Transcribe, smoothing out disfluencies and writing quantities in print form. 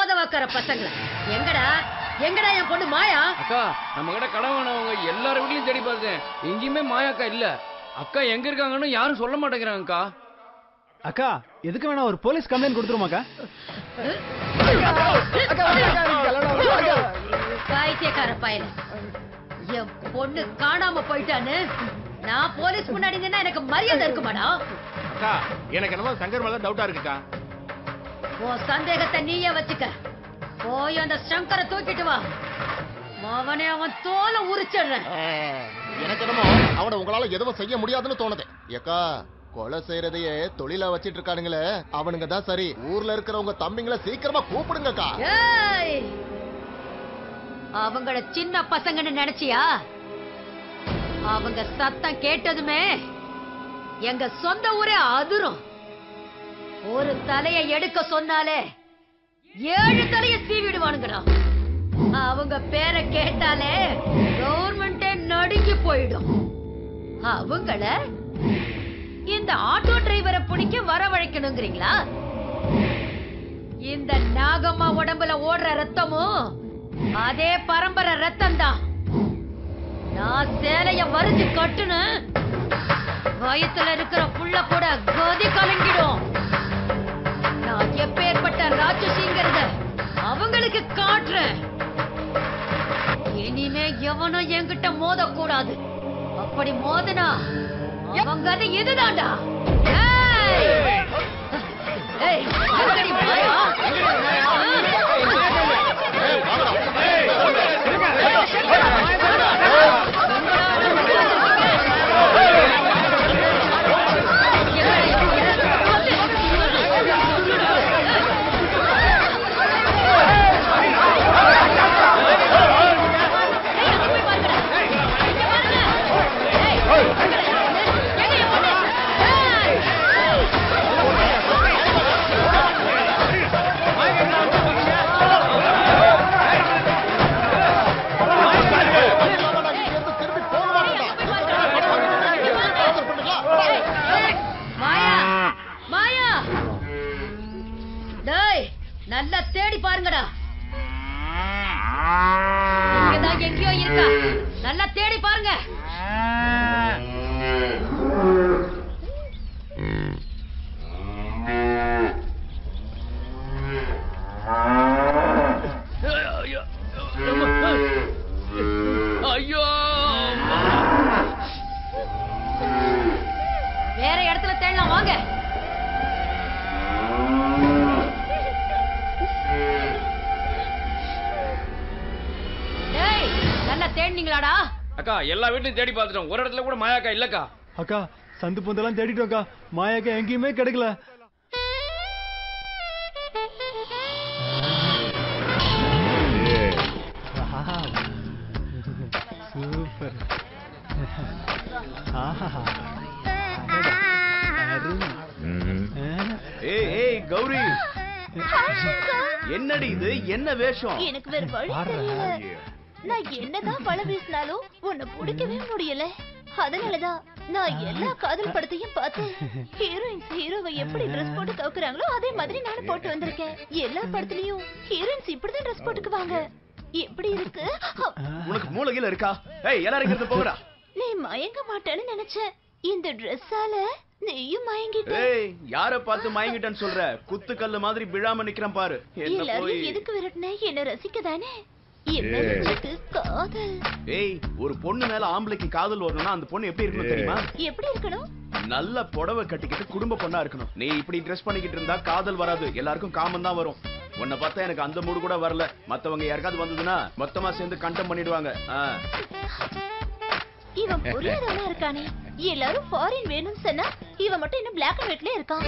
உதவக்கார பசங்கள எங்கடா எங்கடா என் பொண்ணு மாயா? அக்கா நம்ம கிட்ட கடன் வேணவங்க எல்லாரும் வீட்லயும் தேடி பார்த்தேன், எங்கேயுமே மாயாக்கா இல்ல. அக்கா எங்க இருக்காங்கன்னு யாரும் சொல்ல மாட்டேங்கிறாங்கக்கா. அக்கா எதுக்கு வேணா ஒரு போலீஸ் கம்ப்ளைண்ட் கொடுத்துருமாக்கா? பைத்தியக்கார பயல, என் பொண்ணு காணாம போயிட்டான்னு நான் போலீஸ் முன்னாடி நின்னா எனக்கு மரியாதை இருக்குமாடா? அக்கா எனக்கு என்னமோ சங்கர் மேல டவுட்டா இருக்குக்கா. உன் சந்தேகத்தை நீயே வச்சுக்க. போய் அந்த சங்கரை தூக்கிட்டு வா, அவனை அவன் தோலை உரிச்சிடுறேன். எனக்கு என்னமோ அவனை உங்களால எதுவும் செய்ய முடியாதுன்னு தோணுது. ஏக்கா கொலை செய்யறதையே தொழிலா வச்சிட்டு இருக்கானுங்களே, அவனுங்க தான் சரி. ஊர்ல இருக்கிறவங்க தம்பிங்களை சீக்கிரமா கூப்பிடுங்கக்கா. அவங்கள சின்ன பசங்கன்னு நினைச்சியா? அவங்க சத்தம் கேட்டதுமே எங்க சொந்த ஊரே அதிரும். ஒரு தலைய எடுக்க சொன்னாலே 7 தலைய சீவிடுவானுங்கடா. அவங்க பேரை கேட்டாலே கவர்மெண்டே நடுங்கி போயிடும். அவங்கள இந்த ஆட்டோ டிரைவரை பிடிக்க வரவழைக்கணுங்கிறீங்களா? இந்த நாகம்மா உடம்புல ஓடுற ரத்தமும் அதே பரம்பரை ரத்தம் தான். நான் சேலைய வரிஞ்சு கட்டுன வயத்துல இருக்கிற புள்ள கூட கதி கலங்கிடும். நான் எப்பேற்பட்ட ராட்சசிங்கிறத அவங்களுக்கு காட்டுறேன். இனிமே எவனும் என்கிட்ட மோதக்கூடாது. அப்படி மோதனா அவங்க அது இதுதான்டா. நல்லா தேடி பாருங்கடா, இங்கதான் எங்கேயோ இருக்கா. நல்லா தேடி பாருங்க. ஐயோ, வேற இடத்துல தேடலாம் வாங்க. நல்லா தேடினீங்களாடா? அக்கா எல்லா வீட்லயும் தேடி பார்த்துட்டோம், ஒரு இடத்துல கூட மாயாக்கா இல்லக்கா. அக்கா சந்து பொந்தெல்லாம் தேடிட்டோம்க்கா, மாயாக்கா எங்கேயுமே கிடைக்கல. சூப்பர். ஏய் கௌரி, என்னடி இது? என்ன வேஷம்? எனக்கு வேற வழி தெரியல. நான் என்னதான் பழ வீசினாலும் உன்னை பிடிக்கவே முடியல. அதனாலதான் நான் எல்லா காதல் படத்தையும் பார்த்து ஹீரோயின்ஸ் ஹீரோவை எப்படி ட்ரெஸ் போட்டு கவுக்குறாங்களோ அதே மாதிரி நானும் போட்டு வந்திருக்கேன். எல்லா படத்துலயும் ஹீரோயின்ஸ் இப்படிதான் ட்ரெஸ் போட்டுக்குவாங்க. எப்படி இருக்கு? உனக்கு மூளையில இருக்கா? ஏய் எல்லாரும் இங்க போங்கடா. நீ மயங்க மாட்டேன்னு நினைச்சேன், இந்த ட்ரெஸ்ஸால நீயும் மயங்கிட்ட. ஏய் யார பார்த்து மயங்கிட்டேன்னு சொல்ற? குத்து கல்லு மாதிரி விழாம நிக்கிறேன் பாரு. எல்லாரும் எதுக்கு விரட்டின? என்ன ரசிக்கதானே? காதல். ஏய் ஒரு பொண்ணு மேல ஆம்பளைக்கு காதல் வரணும்னா அந்த பொண்ணு எப்படி இருக்கணும் தெரியுமா? எப்படி இருக்கணும்? நல்ல புடவை கட்டிக்கிட்டு குடும்ப பொண்ணா இருக்கணும். நீ இப்படி ட்ரெஸ் பண்ணிக்கிட்டு இருந்தா காதல் வராது, எல்லாருக்கும் காமம் தான் வரும். உன்னை பார்த்தா எனக்கு அந்த மூடு கூட வரல. மத்தவங்க யாருக்காவது வந்ததுன்னா மொத்தமா சேர்ந்து கண்டம் பண்ணிடுவாங்க. இவன் புரியாதவனா இருக்கானே. எல்லாரும் ஃபாரின் வேணும்னு சொன்னா இவன் மட்டும் இன்னும் பிளாக் அண்ட் ஒயிட்ல இருக்கான்.